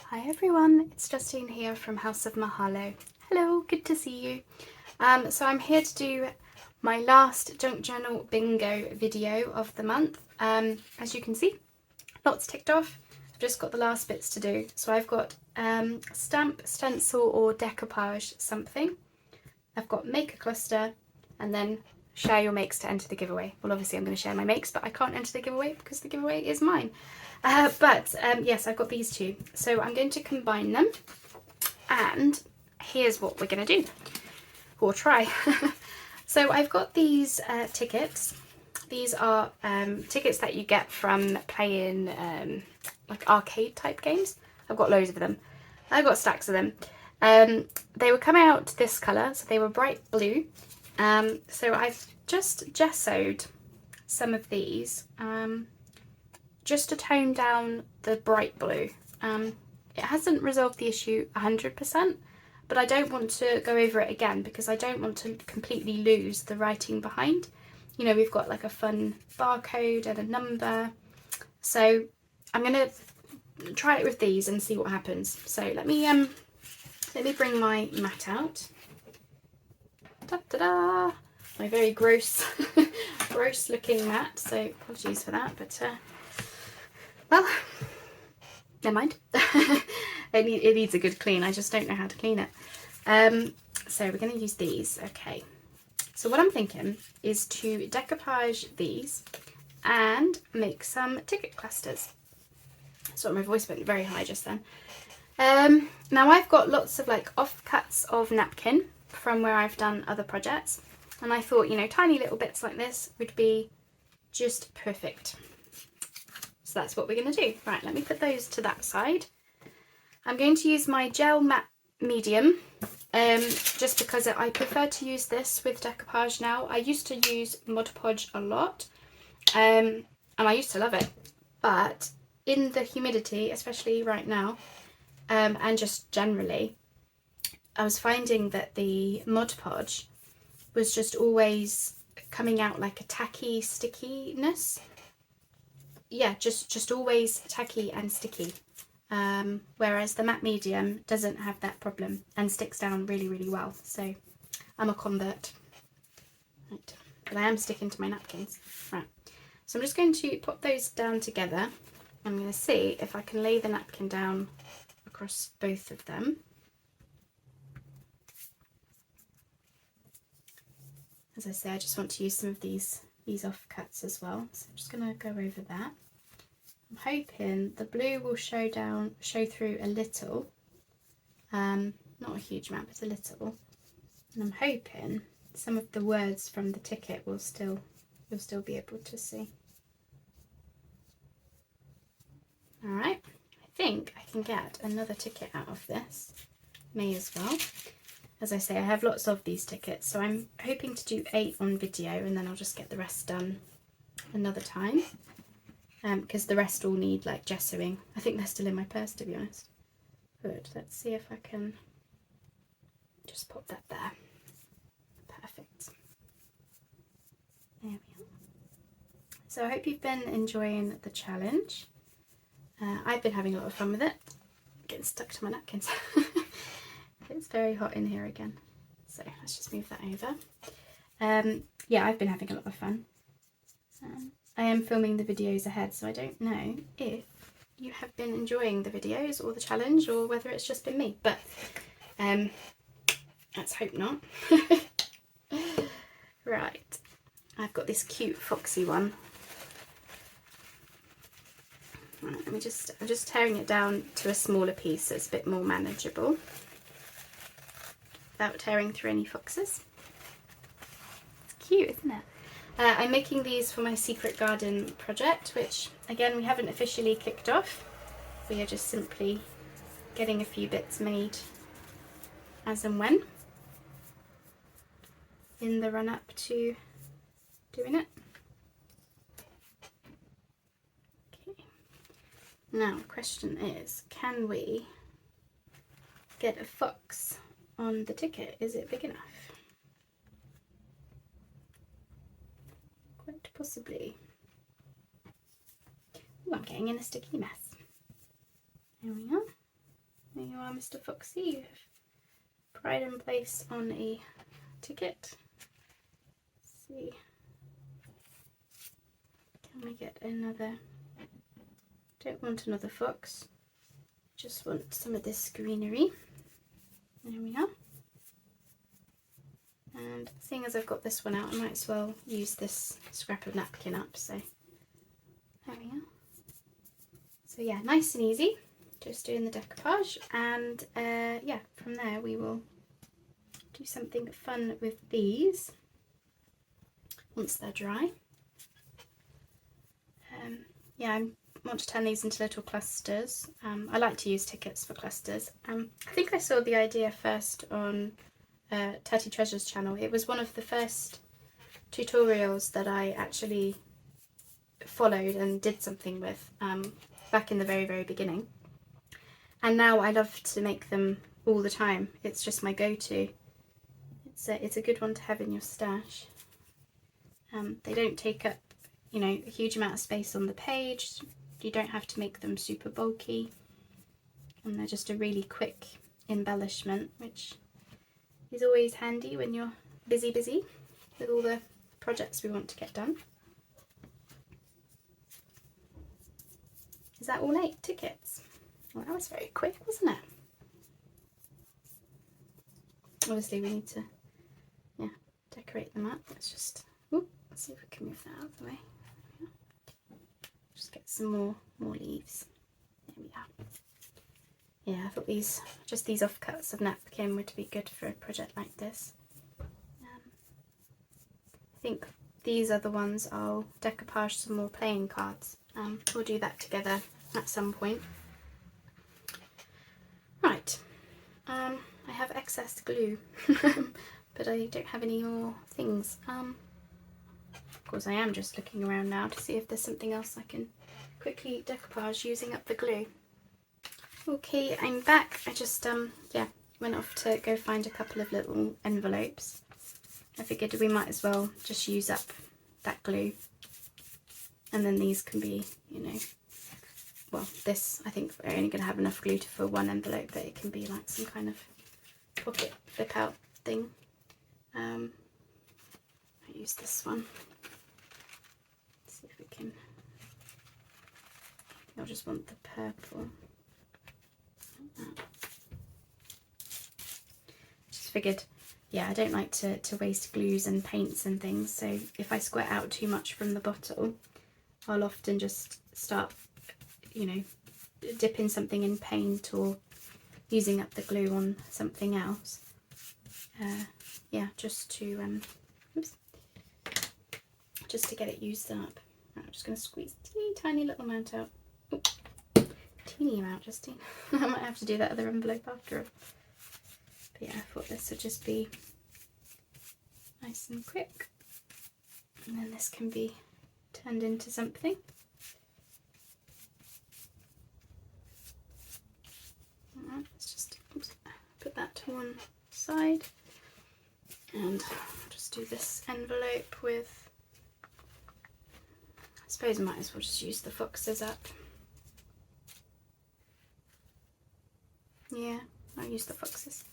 Hi everyone, it's Justine here from House of Mahalo. Hello, good to see you. So I'm here to do my last junk journal bingo video of the month. As you can see, lots ticked off. I've just got the last bits to do. So I've got stamp, stencil or decoupage something. I've got make a cluster and then share your makes to enter the giveaway. Well, obviously I'm going to share my makes, but I can't enter the giveaway because the giveaway is mine. Yes, I've got these two. So I'm going to combine them, and here's what we're going to do, or try. So I've got these tickets. These are tickets that you get from playing like arcade type games. I've got loads of them. I've got stacks of them. They were coming out this colour, so they were bright blue. So I've just gessoed some of these just to tone down the bright blue. It hasn't resolved the issue 100%, but I don't want to go over it again because I don't want to completely lose the writing behind. You know, we've got like a fun barcode and a number. So I'm going to try it with these and see what happens. So let me bring my mat out. Ta-da-da! My very gross, gross looking mat. So apologies for that, but well, never mind. It needs a good clean. I just don't know how to clean it. So we're going to use these. Okay. So what I'm thinking is to decoupage these and make some ticket clusters. So my voice went very high just then. Now I've got lots of like offcuts of napkin from where I've done other projects, and I thought, you know, tiny little bits like this would be just perfect. So that's what we're going to do. Right, let me put those to that side. I'm going to use my gel matte medium, just because I prefer to use this with decoupage now. I used to use Mod Podge a lot, and I used to love it, but in the humidity, especially right now, and just generally, I was finding that the Mod Podge was just always coming out like a tacky stickiness. Yeah, just always tacky and sticky. Whereas the matte medium doesn't have that problem and sticks down really, really well. So I'm a convert. Right. But I am sticking to my napkins. Right. So I'm just going to pop those down together. I'm going to see if I can lay the napkin down across both of them. As I say, I just want to use some of these offcuts as well. So I'm just going to go over that. I'm hoping the blue will show through a little, not a huge amount, but a little. And I'm hoping some of the words from the ticket you'll still be able to see. All right, I think I can get another ticket out of this. May as well. As I say, I have lots of these tickets, so I'm hoping to do 8 on video, and then I'll just get the rest done another time. Because the rest all need like gessoing. I think they're still in my purse, to be honest. Good. Let's see if I can just pop that there. Perfect. There we are. So I hope you've been enjoying the challenge. I've been having a lot of fun with it. Getting stuck to my napkins. It's very hot in here again. So let's just move that over. Yeah, I've been having a lot of fun. I am filming the videos ahead, so I don't know if you have been enjoying the videos or the challenge, or whether it's just been me, but let's hope not. Right, I've got this cute foxy one. Right, I'm just tearing it down to a smaller piece so it's a bit more manageable without tearing through any foxes. It's cute, isn't it? I'm making these for my secret garden project, which again we haven't officially kicked off. We are just simply getting a few bits made as and when in the run up to doing it. Okay. Now the question is, can we get a fox on the ticket? Is it big enough? Quite possibly. Ooh, I'm getting in a sticky mess. There we are. are, Mr. Foxy. You have pride and place on a ticket. Let's see. Can we get another? Don't want another fox. Just want some of this greenery. There we are. And seeing as I've got this one out, I might as well use this scrap of napkin up. So there we are. So yeah, nice and easy. Just doing the decoupage, and yeah, from there we will do something fun with these once they're dry. Yeah, I want to turn these into little clusters. I like to use tickets for clusters. I think I saw the idea first on Tatty Treasure's channel. It was one of the first tutorials that I actually followed and did something with back in the very beginning. And now I love to make them all the time. It's just my go-to. It's a good one to have in your stash. They don't take up, you know, a huge amount of space on the page. You don't have to make them super bulky. And they're just a really quick embellishment, which is always handy when you're busy with all the projects we want to get done. Is that all 8 tickets? Well, that was very quick, wasn't it? Obviously we need to, yeah, decorate them up. Let's just, let's see if we can move that out of the way. Just get some more leaves. There we are. Yeah, I thought these offcuts of napkin would be good for a project like this. I think these are the ones I'll decoupage some more playing cards. We'll do that together at some point. Right, I have excess glue, but I don't have any more things. Of course I am just looking around now to see if there's something else I can quickly decoupage using up the glue. Okay, I'm back. I just yeah, went off to go find a couple of little envelopes. I figured we might as well just use up that glue, and then these can be, you know, well, this, I think we're only going to have enough glue for one envelope, but it can be like some kind of pocket flip out thing. I use this one. Let's see if we can, I'll just want the purple. Just figured, yeah, I don't like to waste glues and paints and things, so if I squirt out too much from the bottle, I'll often just start, you know, dipping something in paint or using up the glue on something else. Yeah, just to just to get it used up. Right, I'm just going to squeeze a teeny tiny little amount out. Oh, teeny amount, Justine. I might have to do that other envelope after all. But yeah, I thought this would just be nice and quick. And then this can be turned into something. Alright, let's just put that to one side. And I'll just do this envelope with, I suppose I might as well just use the foxes up. Yeah, I'll use the foxes.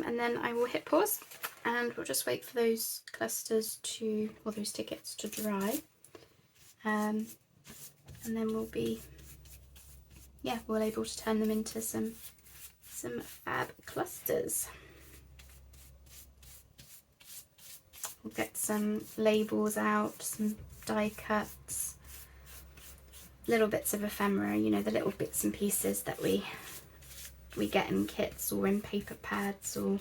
And then I will hit pause and we'll just wait for those clusters to, or those tickets to dry. And then we'll be, yeah, we're able to turn them into some fab clusters. We'll get some labels out, some die cuts, little bits of ephemera, you know, the little bits and pieces that we get in kits or in paper pads or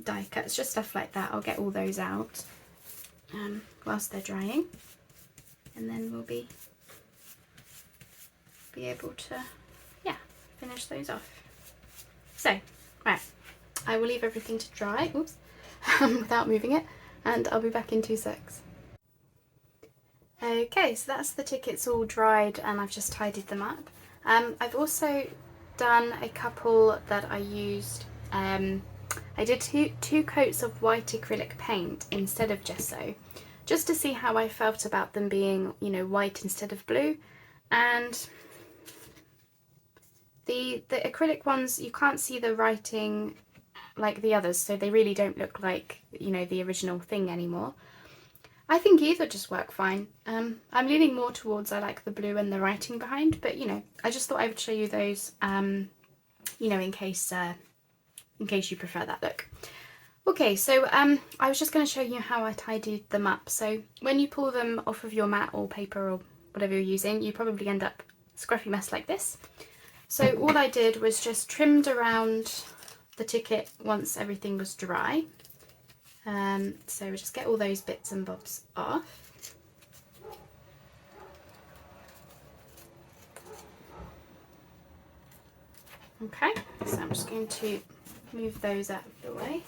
die cuts, just stuff like that. I'll get all those out whilst they're drying, and then we'll be able to, yeah, finish those off. So, right, I will leave everything to dry, oops, without moving it, and I'll be back in 2 secs. Okay, so that's the tickets all dried and I've just tidied them up. I've also done a couple that I used I did two coats of white acrylic paint instead of gesso, just to see how I felt about them being, you know, white instead of blue. And the acrylic ones, you can't see the writing like the others, so they really don't look like, you know, the original thing anymore. I think either just work fine. I'm leaning more towards I like the blue and the writing behind, but you know, I just thought I would show you those, you know, in case you prefer that look. Okay, so I was just going to show you how I tidied them up. So when you pull them off of your mat or paper or whatever you're using, you probably end up a scruffy mess like this. So all I did was just trimmed around the ticket once everything was dry. So we just get all those bits and bobs off. Okay, so I'm just going to move those out of the way.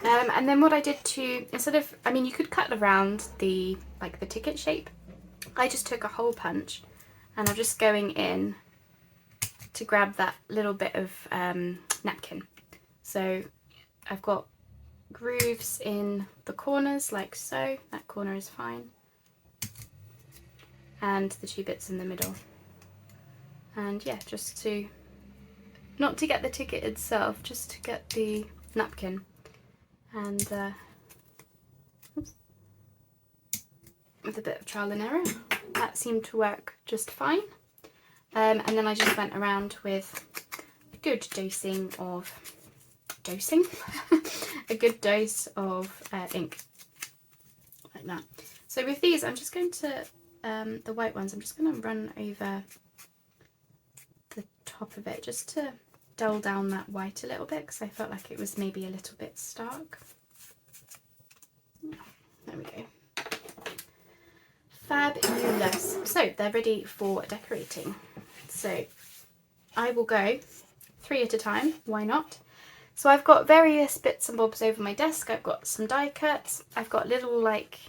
And then what I did to, instead of, I mean, you could cut around the, like the ticket shape. I just took a hole punch and I'm just going in to grab that little bit of napkin. So I've got grooves in the corners like so, that corner is fine, and the two bits in the middle. And yeah, just to, not to get the ticket itself, just to get the napkin. And oops, with a bit of trial and error, that seemed to work just fine. And then I just went around with a good dosing of a good dose of ink, like that. So with these, I'm just going to, the white ones, I'm just going to run over the top of it just to dull down that white a little bit, because I felt like it was maybe a little bit stark. There we go. Fabulous. So they're ready for decorating. So I will go 3 at a time, why not? So I've got various bits and bobs over my desk. I've got some die cuts, I've got little like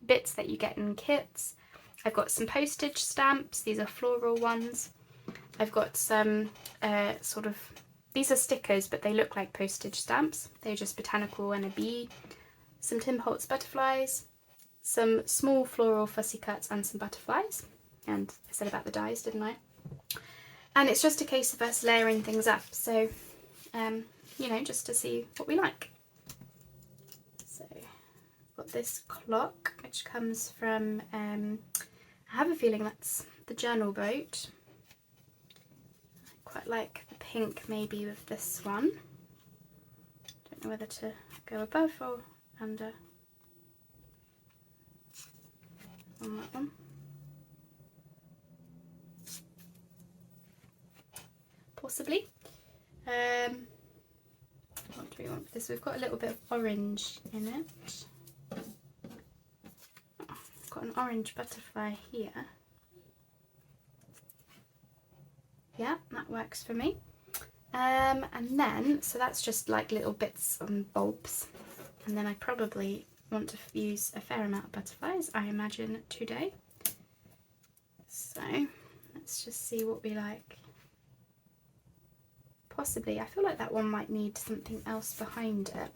bits that you get in kits. I've got some postage stamps, these are floral ones. I've got some sort of, these are stickers but they look like postage stamps. They're just botanical and a bee. Some Tim Holtz butterflies, some small floral fussy cuts and some butterflies. And I said about the dies, didn't I? And it's just a case of us layering things up. So, you know, just to see what we like. So I've got this clock, which comes from, I have a feeling that's the Journal Boat. Quite like the pink maybe with this one. Don't know whether to go above or under on that one. Possibly. What do we want for this? We've got a little bit of orange in it. I've got an orange butterfly here. Yeah, that works for me. And then, so that's just like little bits and bobs. And then I probably want to use a fair amount of butterflies, I imagine, today. So let's just see what we like. Possibly, I feel like that one might need something else behind it.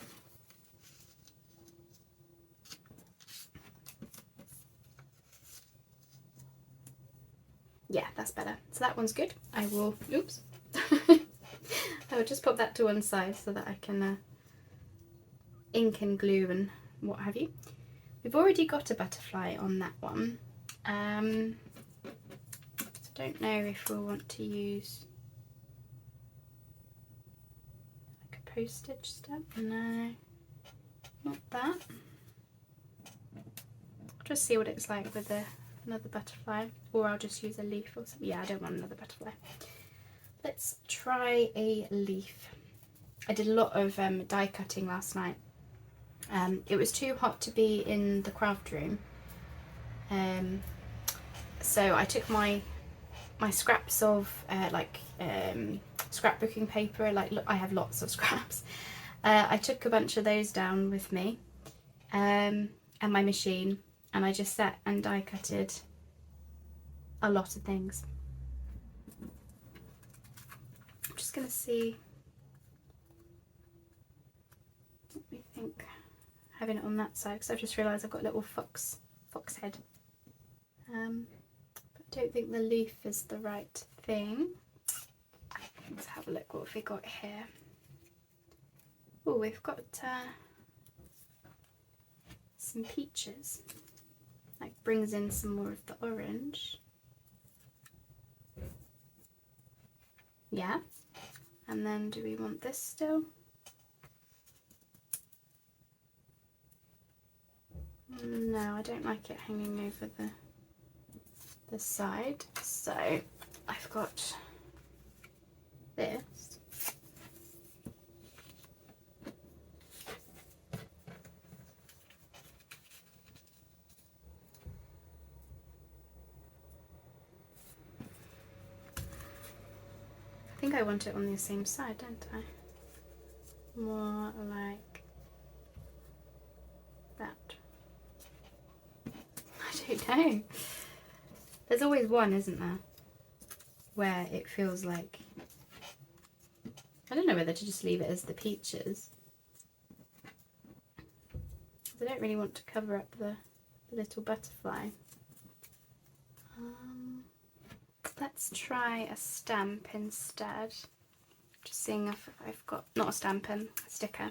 Yeah, that's better. So that one's good. I will, oops. I will just pop that to one side so that I can ink and glue and what have you. We've already got a butterfly on that one. Don't know if we'll want to use like a postage stamp. No, not that. I'll just see what it's like with another butterfly, or I'll just use a leaf or something. Yeah, I don't want another butterfly. Let's try a leaf. I did a lot of die cutting last night. It was too hot to be in the craft room, so I took my scraps of scrapbooking paper. Like, look, I have lots of scraps. I took a bunch of those down with me, and my machine, and I just sat and die cutted a lot of things. I'm just gonna see having it on that side because I've just realised I've got a little fox head. But I don't think the leaf is the right thing. Let's have a look what we got here. Oh, we've got some peaches. That brings in some more of the orange. Yeah. And then do we want this still? No, I don't like it hanging over the side. So I've got this. I think I want it on the same side, don't I? More like that. I don't know. There's always one, isn't there? Where it feels like... I don't know whether to just leave it as the peaches. I don't really want to cover up the little butterfly. Let's try a stamp instead. Just seeing if I've got, not a stamp, a sticker.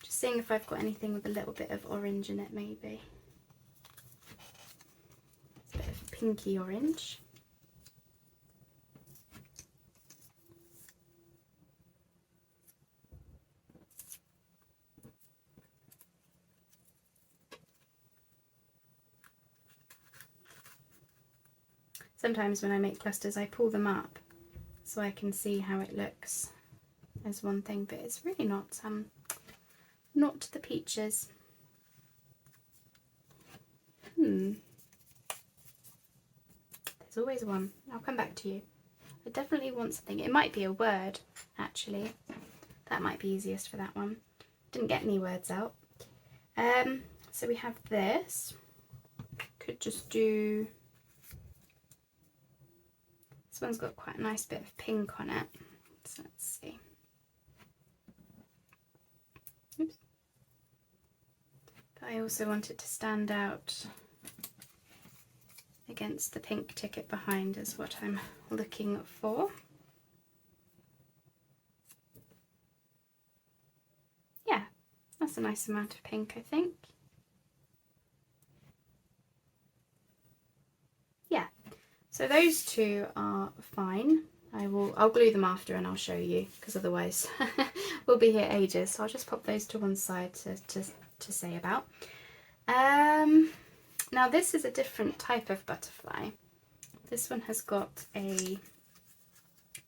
Just seeing if I've got anything with a little bit of orange in it maybe. It's a bit of pinky orange. Sometimes when I make clusters I pull them up so I can see how it looks as one thing, but it's really not the peaches. There's always one. I'll come back to you. I definitely want something. It might be a word actually. That might be easiest for that one. Didn't get any words out. So we have this. Could just do... This one's got quite a nice bit of pink on it. So let's see. Oops. But I also want it to stand out against the pink ticket behind is what I'm looking for. Yeah, that's a nice amount of pink, I think. Yeah, so those two are fine. I'll glue them after and I'll show you because otherwise we'll be here ages. So I'll just pop those to one side to say about. Now this is a different type of butterfly. This one has got a,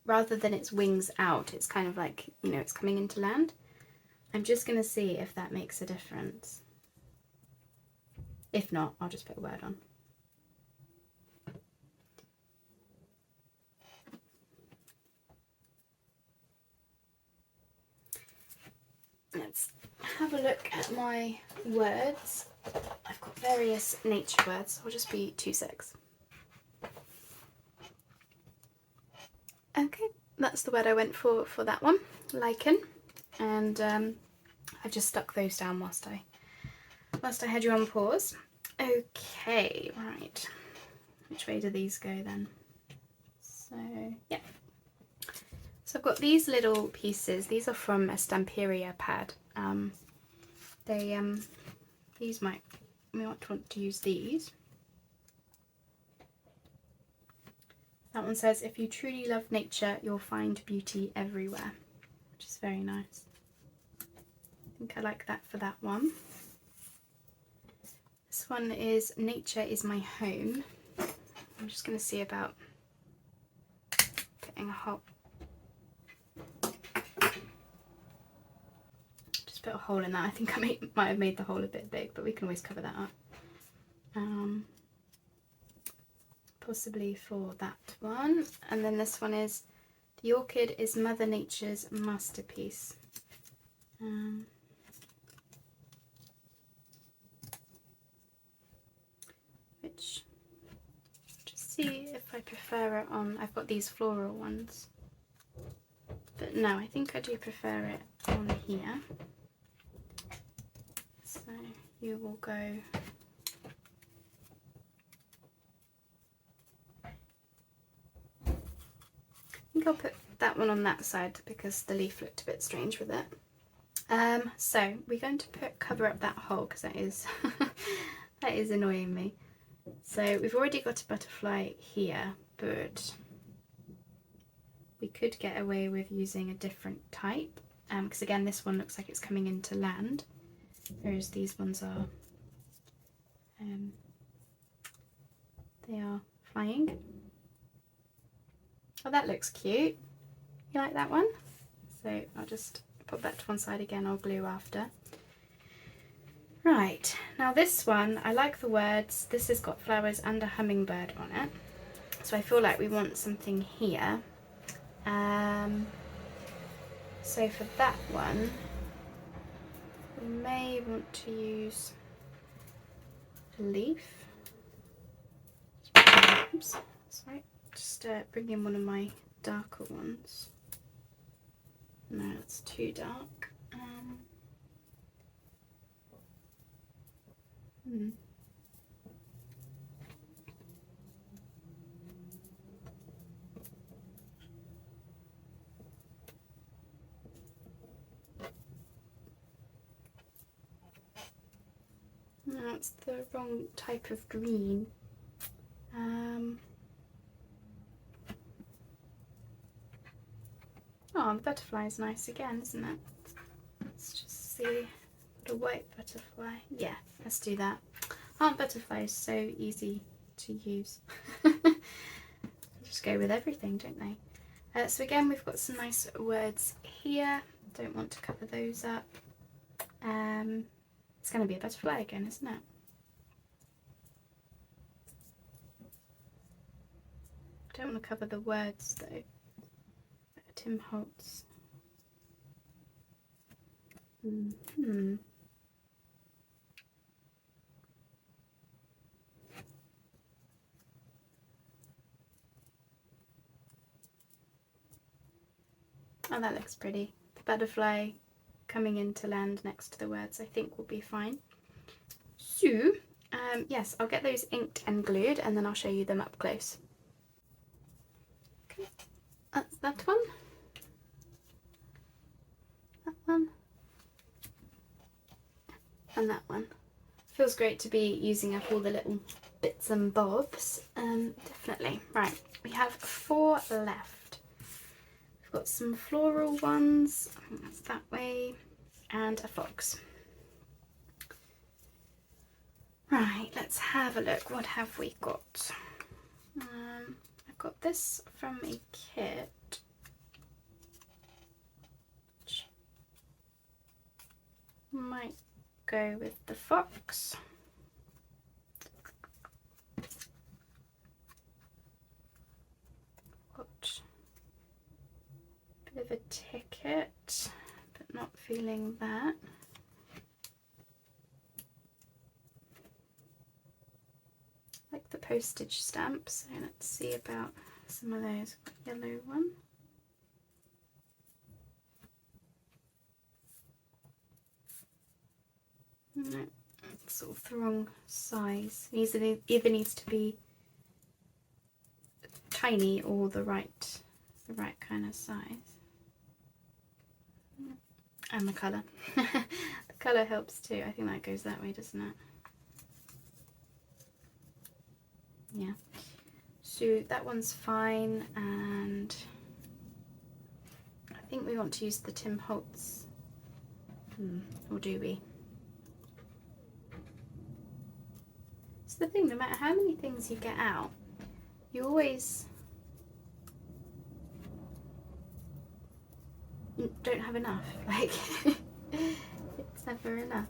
rather than its wings out, it's kind of like, you know, it's coming into land. I'm just going to see if that makes a difference. If not, I'll just put a word on. Let's have a look at my words. I've got various nature words. I'll just be 2 secs. Okay, that's the word I went for that one, lichen. And I just stuck those down whilst I had you on pause. Okay, right. Which way do these go then? So, yeah. So I've got these little pieces. These are from a Stamperia pad. These we might want to use these. That one says, if you truly love nature, you'll find beauty everywhere, which is very nice. I think I like that for that one. This one is Nature is my home. I'm just going to see about putting a hole. Just put a hole in that. I think I might have made the hole a bit big, but we can always cover that up. Possibly for that one. And then this one is, the orchid is Mother Nature's masterpiece. Which, just see if I prefer it on, I've got these floral ones. But no, I think I do prefer it on here. Let's So you will go I think I'll put that one on that side because the leaf looked a bit strange with it. So we're going to cover up that hole because that is that is annoying me. So we've already got a butterfly here, but we could get away with using a different type because again this one looks like it's coming into land, whereas these ones are they are flying. Oh, that looks cute. You like that one? So I'll just put that to one side again, I'll glue after. Right, now this one, I like the words, this has got flowers and a hummingbird on it. So I feel like we want something here. So for that one, we may want to use a leaf. Oops, sorry. Just bring in one of my darker ones. No, it's too dark. No, it's the wrong type of green. Oh, the butterfly is nice again, isn't it? Let's just see the white butterfly. Yeah, let's do that. Aren't butterflies so easy to use? Just go with everything, don't they? So again, we've got some nice words here. Don't want to cover those up. It's going to be a butterfly again, isn't it? Don't want to cover the words though. Tim Holtz. Oh, that looks pretty. The butterfly coming into land next to the words I think will be fine. So, yes, I'll get those inked and glued and then I'll show you them up close. Okay, that's that one. That one. And that one. Feels great to be using up all the little bits and bobs. Definitely. Right, we have 4 left. We've got some floral ones, I think that's that way, and a fox. Right, let's have a look. What have we got? I've got this from a kit. Which might go with the fox. Got a bit of a ticket, but not feeling that. Like the postage stamps, so let's see about some of those. Yellow one. No, it's sort of the wrong size. It either needs to be tiny or the right kind of size. And the colour. The colour helps too. I think that goes that way, doesn't it? Yeah. So that one's fine, and I think we want to use the Tim Holtz. Or do we? It's the thing, no matter how many things you get out, you always don't have enough. Like, it's never enough.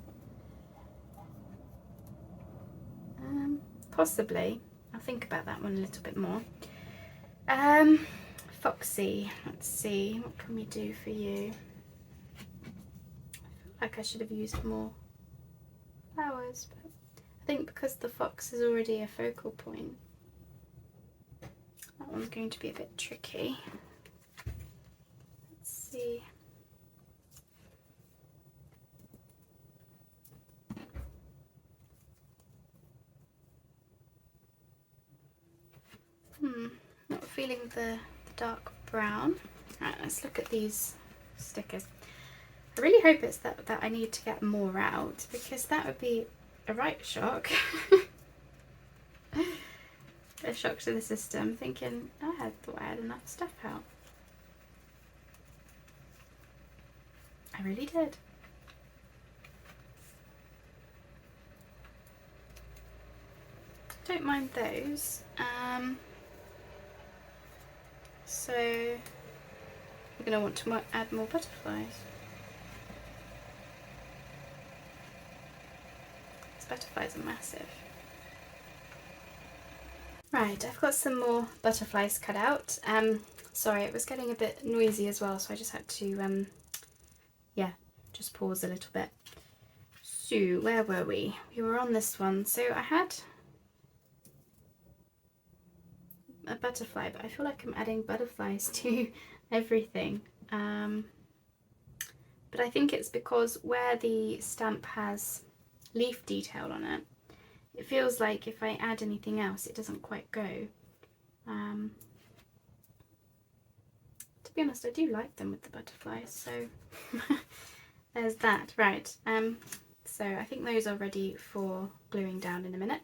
Possibly. I'll think about that one a little bit more. Foxy, let's see, what can we do for you? I feel like I should have used more flowers, but I think because the fox is already a focal point, that one's going to be a bit tricky. Let's see. feeling the dark brown. Right, let's look at these stickers. I really hope it's that I need to get more out, because that would be a right shock. A shock to the system, thinking I thought I had enough stuff out. I really did. Don't mind those. So we're going to want to add more butterflies. These butterflies are massive. Right, I've got some more butterflies cut out. Sorry, it was getting a bit noisy as well, so I just had to yeah, just pause a little bit. So where were we? We were on this one. So I had a butterfly, but I feel like I'm adding butterflies to everything. But I think it's because where the stamp has leaf detail on it, it feels like if I add anything else, it doesn't quite go. To be honest, I do like them with the butterflies, so there's that. Right, so I think those are ready for gluing down in a minute.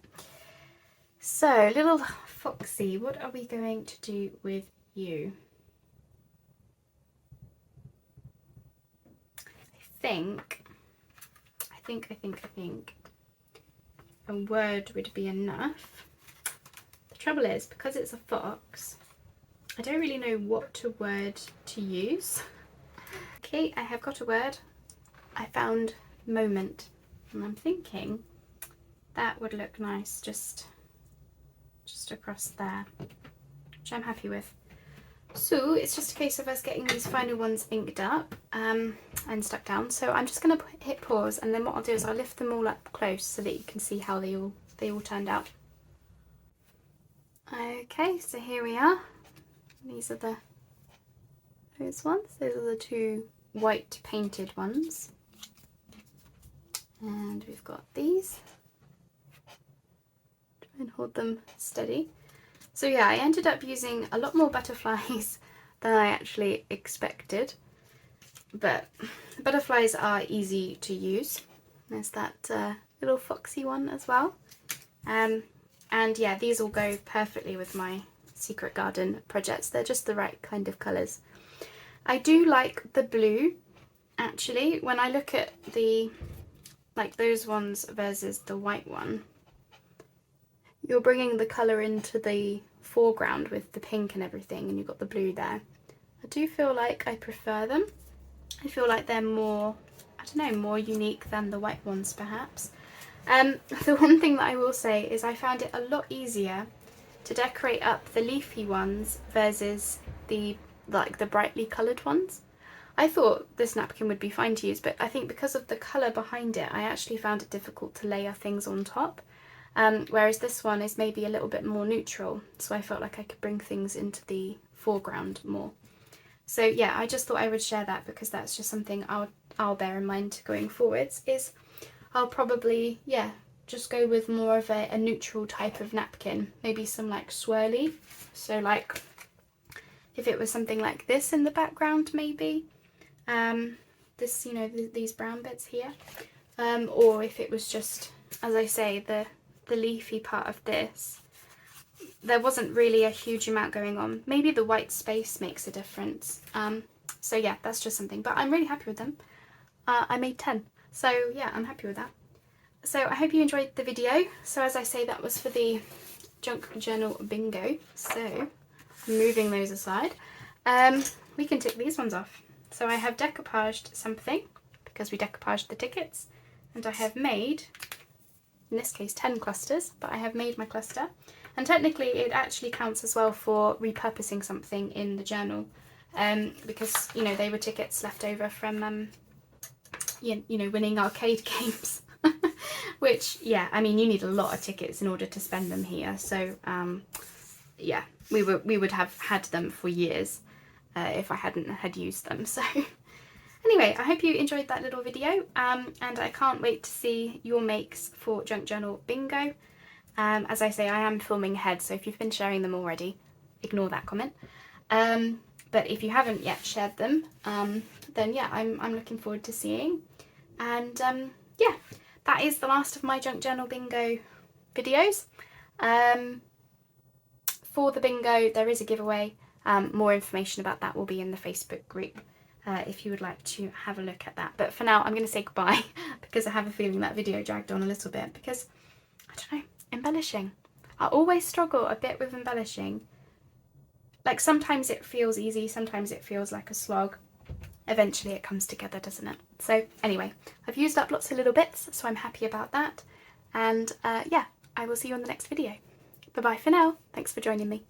So, little Foxy, what are we going to do with you? I think a word would be enough. The trouble is, because it's a fox, I don't really know what word to use. Okay, I have got a word. I found moment, and I'm thinking that would look nice just across there, which I'm happy with. So it's just a case of us getting these final ones inked up and stuck down. So I'm just going to hit pause, and then what I'll do is I'll lift them all up close so that you can see how they all turned out. Okay, so here we are. These are those ones. Those are the two white painted ones, and we've got these. And hold them steady. So yeah, I ended up using a lot more butterflies than I actually expected, but butterflies are easy to use. There's that little foxy one as well, and yeah, these will go perfectly with my secret garden projects. They're just the right kind of colours. I do like the blue, actually. When I look at those ones versus the white one, you're bringing the colour into the foreground with the pink and everything, and you've got the blue there. I do feel like I prefer them. I feel like they're more, I don't know, more unique than the white ones perhaps. The one thing that I will say is I found it a lot easier to decorate up the leafy ones versus the brightly coloured ones. I thought this napkin would be fine to use, but I think because of the colour behind it, I actually found it difficult to layer things on top. Whereas this one is maybe a little bit more neutral, so I felt like I could bring things into the foreground more. So yeah, I just thought I would share that, because that's just something I'll bear in mind going forwards, is I'll probably, yeah, just go with more of a neutral type of napkin, maybe some like swirly, so like if it was something like this in the background maybe, this, you know, these brown bits here, or if it was just, as I say, the leafy part of this. There wasn't really a huge amount going on. Maybe the white space makes a difference. So yeah, that's just something, but I'm really happy with them. I made 10, so yeah, I'm happy with that. So I hope you enjoyed the video. So as I say, that was for the junk journal bingo, so I'm moving those aside. We can tick these ones off. So I have decoupaged something, because we decoupaged the tickets, and I have made, in this case, 10 clusters, but I have made my cluster. And technically it actually counts as well for repurposing something in the journal, because, you know, they were tickets left over from, you know, winning arcade games. Which, yeah, I mean, you need a lot of tickets in order to spend them here. So, yeah, we would have had them for years if I hadn't had used them. So anyway, I hope you enjoyed that little video, and I can't wait to see your makes for Junk Journal Bingo. As I say, I am filming ahead, so if you've been sharing them already, ignore that comment. But if you haven't yet shared them, then yeah, I'm looking forward to seeing. And yeah, that is the last of my junk journal bingo videos. For the bingo, there is a giveaway. More information about that will be in the Facebook group if you would like to have a look at that. But for now, I'm going to say goodbye because I have a feeling that video dragged on a little bit because, I don't know, embellishing. I always struggle a bit with embellishing. Like sometimes it feels easy, sometimes it feels like a slog. Eventually it comes together, doesn't it? So anyway, I've used up lots of little bits, so I'm happy about that. And yeah, I will see you on the next video. Bye bye for now. Thanks for joining me.